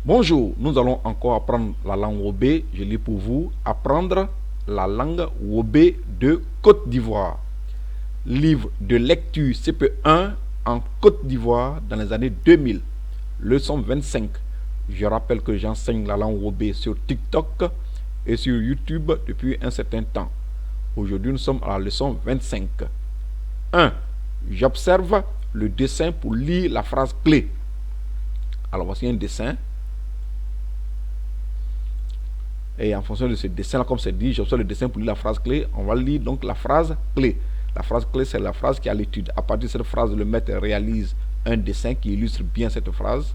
Bonjour, nous allons encore apprendre la langue Wobé. Je lis pour vous apprendre la langue Wobé de Côte d'Ivoire. Livre de lecture CP1 en Côte d'Ivoire dans les années 2000. Leçon 25. Je rappelle que j'enseigne la langue Wobé sur TikTok et sur YouTube depuis un certain temps. Aujourd'hui, nous sommes à la leçon 25. 1. J'observe le dessin pour lire la phrase clé. Alors, voici un dessin. Et en fonction de ce dessin-là, comme c'est dit, j'observe le dessin pour lire la phrase clé. On va lire donc la phrase clé. La phrase clé, c'est la phrase qui est à l'étude. À partir de cette phrase, le maître réalise un dessin qui illustre bien cette phrase.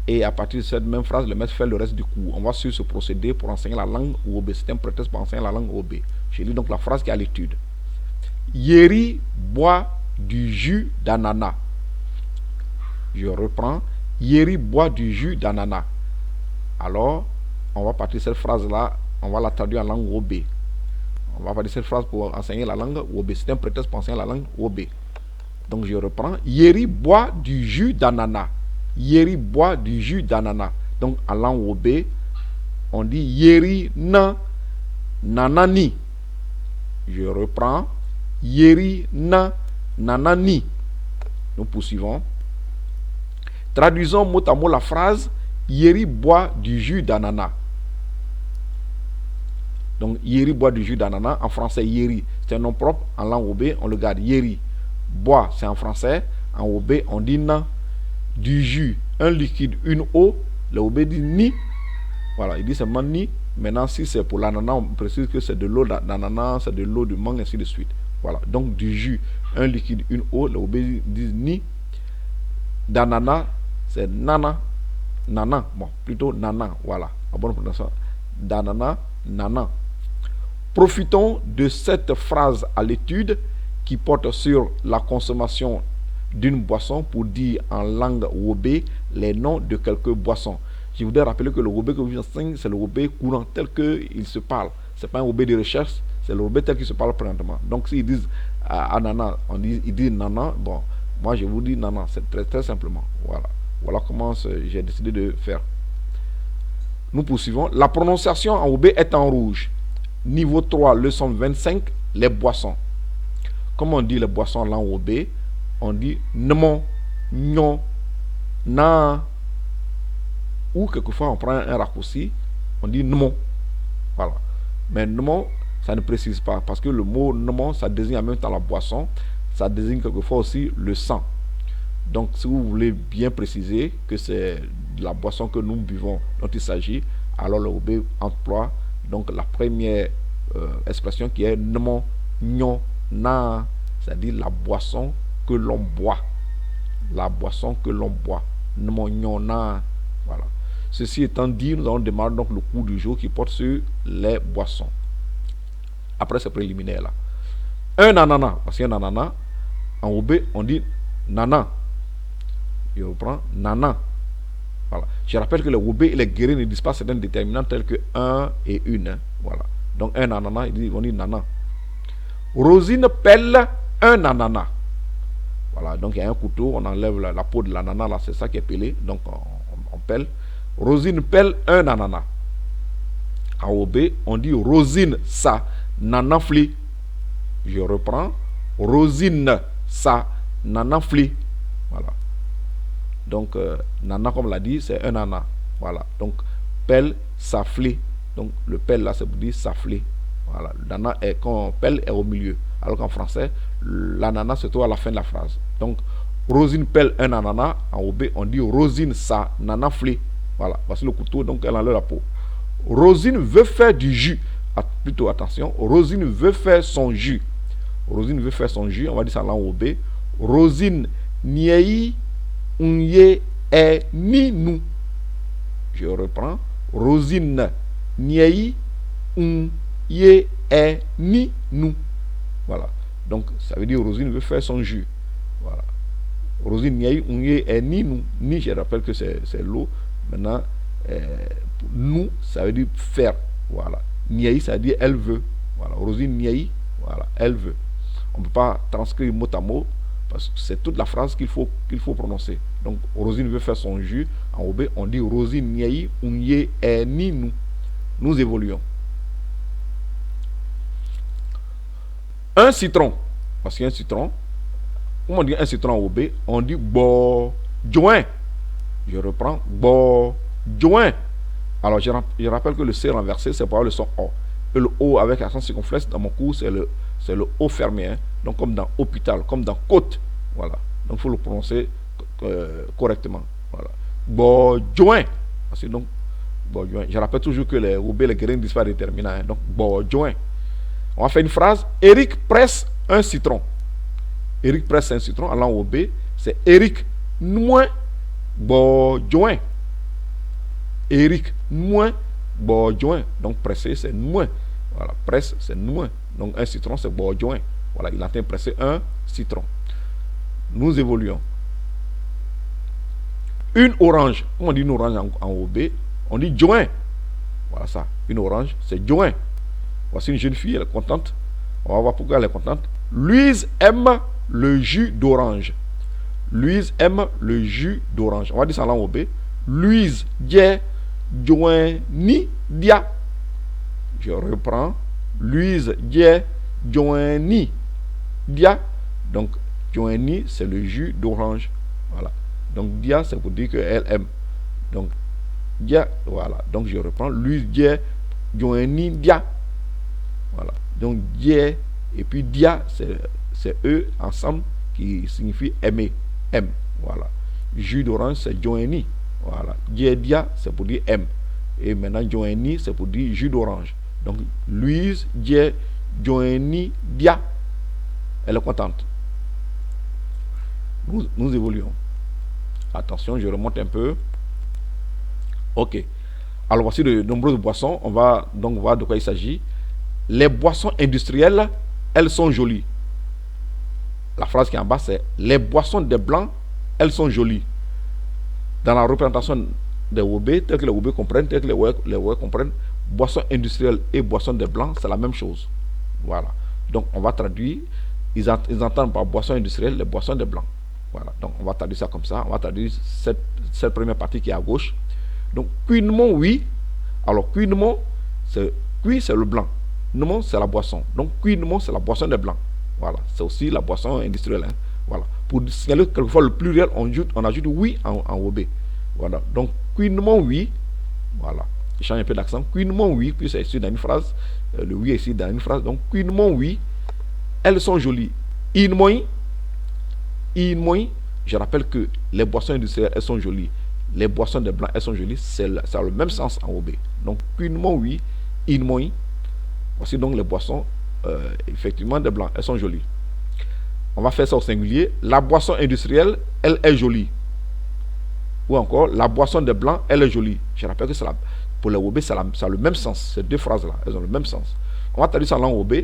Et à partir de cette même phrase, le maître fait le reste du cours. On va suivre ce procédé pour enseigner la langue Wobé. C'est un prétexte pour enseigner la langue Wobé. Je lis donc la phrase qui est à l'étude. Yeri boit du jus d'ananas. Je reprends. Yeri boit du jus d'ananas. Alors, on va partir de cette phrase-là, on va la traduire en langue Wobé. On va partir de cette phrase pour enseigner la langue Wobé. C'est un prétexte pour enseigner la langue Wobé. Donc je reprends. Yeri boit du jus d'ananas. Yeri boit du jus d'ananas. Donc en langue Wobé, on dit Yeri na nanani. Je reprends. Yeri na nanani. Nous poursuivons. Traduisons mot à mot la phrase Yeri boit du jus d'ananas. Donc, Yeri boit du jus d'ananas. En français, Yeri, c'est un nom propre. En langue Wobé, on le garde. Yeri. Boit, c'est en français. En Wobé, on dit na. Du jus, un liquide, une eau. Le Wobé dit ni. Voilà, il dit seulement ni. Maintenant, si c'est pour l'ananas, on précise que c'est de l'eau d'ananas, c'est de l'eau de mangue, ainsi de suite. Voilà, donc du jus, un liquide, une eau. Le Wobé dit ni. D'ananas, c'est nana. Nana, bon, plutôt nana. Voilà, la bonne prononciation. D'ananas, nana. Profitons de cette phrase à l'étude qui porte sur la consommation d'une boisson pour dire en langue Wobé les noms de quelques boissons. Je voudrais rappeler que le Wobé que j'enseigne, c'est le Wobé courant tel qu'il se parle. Ce n'est pas un Wobé de recherche, c'est le Wobé tel qu'il se parle présentement. Donc s'ils disent ananas, ils disent nana, bon, moi je vous dis nana, c'est très très simplement. Voilà, voilà comment j'ai décidé de faire. Nous poursuivons. La prononciation en Wobé est en rouge. Niveau 3, leçon 25, les boissons. Comment on dit les boissons en langue Wobé? On dit nemon, nyon, na. Ou quelquefois on prend un raccourci, on dit nemon. Voilà. Mais nemon, ça ne précise pas. Parce que le mot nemon, ça désigne en même temps la boisson. Ça désigne quelquefois aussi le sang. Donc si vous voulez bien préciser que c'est la boisson que nous buvons dont il s'agit, alors le Wobé emploie donc la première expression qui est nemon, nyon, na, c'est-à-dire la boisson que l'on boit. La boisson que l'on boit. Nemon, nyon, na. Voilà. Ceci étant dit, nous allons démarrer donc le cours du jour qui porte sur les boissons. Après ce préliminaire là. Un ananas. Voici un ananas. En Wobé, on dit nana. Je reprends nana. Voilà. Je rappelle que les Wobé et les guéris ne disent pas certains déterminants tels que un et une. Hein. Voilà. Donc un ananas, on dit nana. Rosine pèle un ananas. Voilà. Donc il y a un couteau, on enlève la peau de l'ananas, là, c'est ça qui est pelé. Donc on pèle. Rosine pèle un ananas. En Wobé, on dit Rosine sa nanafli. Je reprends. Rosine sa nanafli. Voilà. Donc, nana, comme l'a dit, c'est un nana. Voilà. Donc, pelle, saflé. Donc, le pelle, là, c'est pour dire saflé. Voilà. Le nana, quand on pelle, est au milieu. Alors qu'en français, l'ananas se trouve à la fin de la phrase. Donc, Rosine pelle un ananas. En Wobé, on dit Rosine sa nanaflé. Voilà. Voici le couteau, donc elle enlève la peau. Rosine veut faire du jus. Plutôt, attention. Rosine veut faire son jus. Rosine veut faire son jus. On va dire ça en Wobé. Rosine niei unye e ni nous. Je reprends. Rosine niei unye e ni nous. Voilà. Donc ça veut dire Rosine veut faire son jus. Voilà. Rosine niei unye e ni nous. Ni, je rappelle que c'est l'eau. Maintenant, nous, ça veut dire faire. Voilà. Niei, ça veut dire elle veut. Voilà. Rosine niei, voilà, elle veut. On ne peut pas transcrire mot à mot parce que c'est toute la phrase qu'il faut prononcer. Donc Donc, Rosine veut faire son jus. En OB, on dit Rosine nyei unye ni nous. Nous évoluons. Un citron. Parce qu'un citron, comment on dit un citron en OB? On dit bo joint. Je reprends. Bo joint. Alors, je rappelle que le C renversé, c'est pour avoir le son O. Et le O avec l'accent circonflexe, dans mon cours, c'est le O fermé. Hein. Donc, comme dans hôpital, comme dans côte. Voilà. Donc, il faut le prononcer correctement. Voilà. Bo joint. Donc, bo joint. Je rappelle toujours que les OB, les graines disent pas déterminants. Hein. Donc, bo joint. On va faire une phrase. Eric presse un citron. Eric presse un citron. En langue OB, c'est Eric moins bo joint. Eric moins bo joint. Donc presser c'est moins. Voilà, presse c'est moins. Donc un citron c'est bo joint. Voilà, il est en train de presser un citron. Nous évoluons. Une orange. Comment on dit une orange en OB? On dit joint. Voilà ça. Une orange c'est joint. Voici une jeune fille, elle est contente. On va voir pourquoi elle est contente. Louise aime le jus d'orange. Louise aime le jus d'orange. On va dire ça en langue OB. Louise dit joint ni dia. Je reprends. Louise dit joint ni dia. Donc joint ni c'est le jus d'orange. Voilà. Donc dia c'est pour dire qu'elle aime. Donc dia, voilà. Donc je reprends. Louise dit joint ni dia. Voilà. Donc dia et puis dia c'est eux ensemble qui signifie aimer. Aime. Voilà. Jus d'orange c'est joint ni. Voilà. Dia c'est pour dire aime. Et maintenant joini c'est pour dire jus d'orange. Donc Louise joini dia. Elle est contente. Nous évoluons. Attention, je remonte un peu. Ok. Alors voici de nombreuses boissons. On va donc voir de quoi il s'agit. Les boissons industrielles, elles sont jolies. La phrase qui est en bas c'est les boissons des blancs, elles sont jolies. Dans la représentation des OB, tel que les OB comprennent, tel que les OB comprennent, boissons industrielles et boissons des blancs, c'est la même chose. Voilà. Donc, on va traduire, ils entendent par boissons industrielles les boissons des blancs. Voilà. Donc, on va traduire ça comme ça. On va traduire cette première partie qui est à gauche. Donc, cuinement, oui. Alors, cuinement, c'est le blanc. Cuinement, c'est la boisson. Donc, cuinement, c'est la boisson des blancs. Voilà. C'est aussi la boisson industrielle. Hein. Voilà. Pour signaler quelquefois le pluriel, on ajoute oui en OB. Voilà. Donc, cuinement, oui. Voilà. Je change un peu d'accent. Cuinement, oui. Puis c'est ici dans une phrase. Le oui est ici dans une phrase. Donc, cuinement, oui. Elles sont jolies. Inmoy. Je rappelle que les boissons industrielles, elles sont jolies. Les boissons de blanc, elles sont jolies. Ça a le même sens en OB. Donc, cuinement, oui. Inmoy. Voici donc les boissons, effectivement, de blanc. Elles sont jolies. On va faire ça au singulier. La boisson industrielle, elle est jolie. Ou encore, la boisson de blanc, elle est jolie. Je rappelle que pour les OB, ça a le même sens. Ces deux phrases-là, elles ont le même sens. On va traduire ça en langue OB.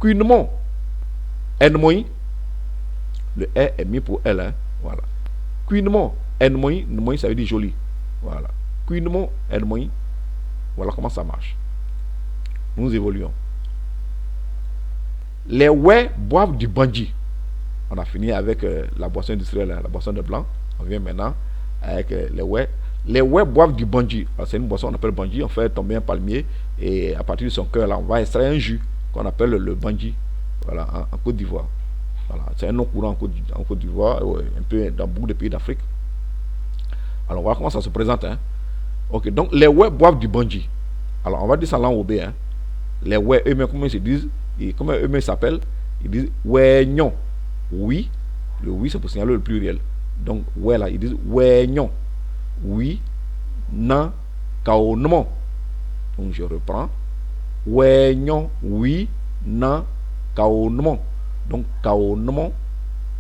Cuinement, enmoy. Le E est mis pour elle. Hein. Voilà. Cuinement, enmoy. Enmoy, ça veut dire joli. Voilà. Cuinement, enmoy. Voilà comment ça marche. Nous évoluons. Les ouais boivent du bandji. On a fini avec la boisson industrielle, la boisson de blanc. On vient maintenant avec les ouais. Les ouais boivent du bandji. C'est une boisson qu'on appelle bandji. On fait tomber un palmier et à partir de son cœur, là, on va extraire un jus qu'on appelle le bandji. Voilà, en Côte d'Ivoire. Voilà, c'est un nom courant en Côte d'Ivoire, un peu dans beaucoup de pays d'Afrique. Alors, on va voir comment ça se présente. Hein. Ok, donc les ouais boivent du bandji. Alors, on va dire ça en langue OB. Hein. Les ouais, eux-mêmes, comment ils se disent, et comment eux-mêmes s'appellent, ils disent ouais non. Oui, le oui c'est pour signaler le pluriel. Donc, ouais là, ils disent ouais non. Oui, non, kaonement. Donc, je reprends. Ouais non, oui, non, kaonement. Donc, kaonement,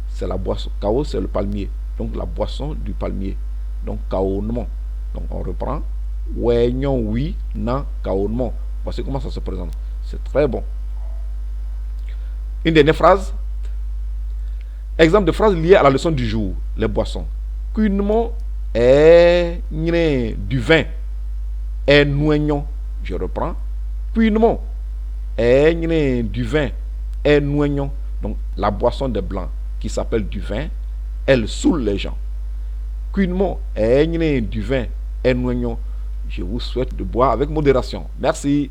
c'est la boisson. Kao, c'est le palmier. Donc, la boisson du palmier. Donc, kaonement. Donc, on reprend. Ouais non, oui, non, kaonement. Voici comment ça se présente. C'est très bon. Une dernière phrase. Exemple de phrase liée à la leçon du jour. Les boissons. Cuinement est du vin. Est noignon. Je reprends. Cuinement est du vin. Est noignon. Donc la boisson des blancs qui s'appelle du vin, elle saoule les gens. liquidement et du vin et je vous souhaite de boire avec modération. Merci.